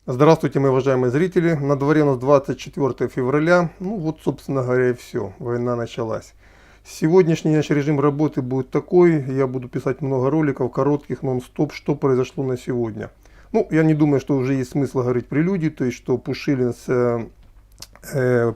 Здравствуйте, мои уважаемые зрители. На дворе у нас 24 февраля. Ну вот, собственно говоря, и все. Война началась. Сегодняшний наш режим работы будет такой. Я буду писать много роликов, коротких, нон-стоп, что произошло на сегодня. Ну, я не думаю, что уже есть смысл говорить прелюдии, то есть, что Пушилин с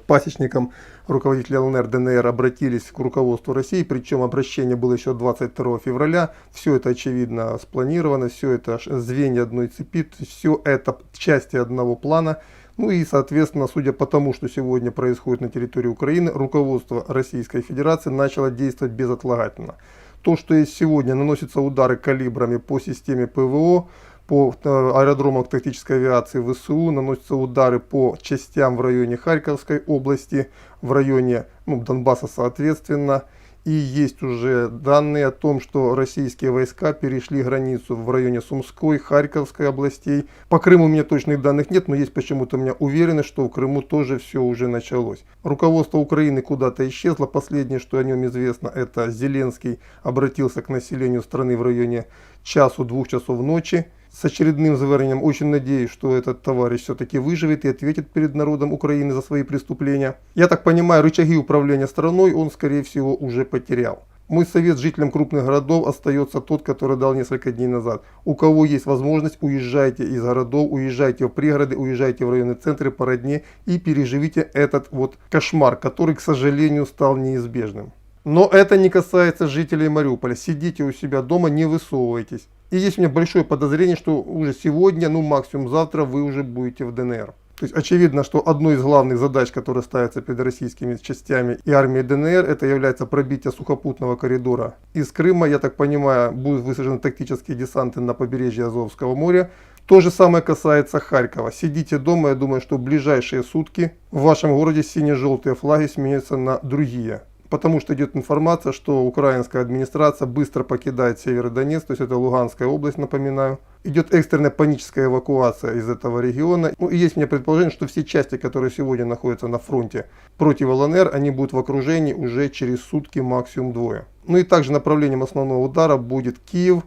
пасечником руководителя ЛНР, ДНР обратились к руководству России, причем обращение было еще 22 февраля. Все это очевидно спланировано, все это звенья одной цепи, все это части одного плана. Ну и, соответственно, судя по тому, что сегодня происходит на территории Украины, руководство Российской Федерации начало действовать безотлагательно. То, что сегодня наносятся удары калибрами по системе ПВО, по аэродромам тактической авиации ВСУ, наносятся удары по частям в районе Харьковской области, в районе Донбасса соответственно. И есть уже данные о том, что российские войска перешли границу в районе Сумской, Харьковской областей. По Крыму у меня точных данных нет, но есть почему-то у меня уверенность, что в Крыму тоже все уже началось. Руководство Украины куда-то исчезло. Последнее, что о нем известно, это Зеленский обратился к населению страны в районе часу-двух часов ночи с очередным заверением. Очень надеюсь, что этот товарищ все-таки выживет и ответит перед народом Украины за свои преступления. Я так понимаю, рычаги управления страной он, скорее всего, уже потерял. Мой совет жителям крупных городов остается тот, который дал несколько дней назад. У кого есть возможность, уезжайте из городов, уезжайте в пригороды, уезжайте в районные центры по родне и переживите этот вот кошмар, который, к сожалению, стал неизбежным. Но это не касается жителей Мариуполя. Сидите у себя дома, не высовывайтесь. И есть у меня большое подозрение, что уже сегодня, максимум завтра, вы уже будете в ДНР. То есть очевидно, что одной из главных задач, которая ставится перед российскими частями и армией ДНР, это является пробитие сухопутного коридора из Крыма. Я так понимаю, будут высажены тактические десанты на побережье Азовского моря. То же самое касается Харькова. Сидите дома, я думаю, что в ближайшие сутки в вашем городе сине-желтые флаги сменятся на другие. Потому что идет информация, что украинская администрация быстро покидает Северодонецк, то есть это Луганская область, напоминаю. Идет экстренная паническая эвакуация из этого региона. И есть у меня предположение, что все части, которые сегодня находятся на фронте против ЛНР, они будут в окружении уже через сутки, максимум двое. Ну и также направлением основного удара будет Киев.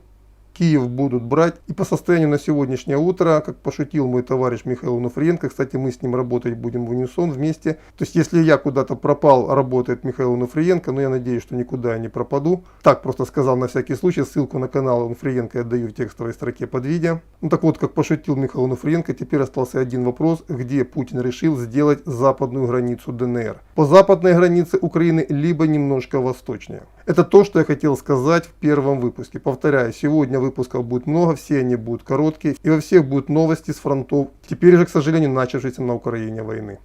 Киев будут брать. И по состоянию на сегодняшнее утро, как пошутил мой товарищ Михаил Онуфриенко, кстати, мы с ним работать будем в унисон вместе. То есть, если я куда-то пропал, работает Михаил Онуфриенко, но я надеюсь, что никуда я не пропаду. Так просто сказал на всякий случай. Ссылку на канал Онуфриенко я даю в текстовой строке под видео. Ну так вот, как пошутил Михаил Онуфриенко, теперь остался один вопрос, где Путин решил сделать западную границу ДНР. По западной границе Украины, либо немножко восточнее. Это то, что я хотел сказать в первом выпуске. Повторяю, сегодня выпусков будет много, все они будут короткие, и во всех будут новости с фронтов, теперь же, к сожалению, начавшейся на Украине войны.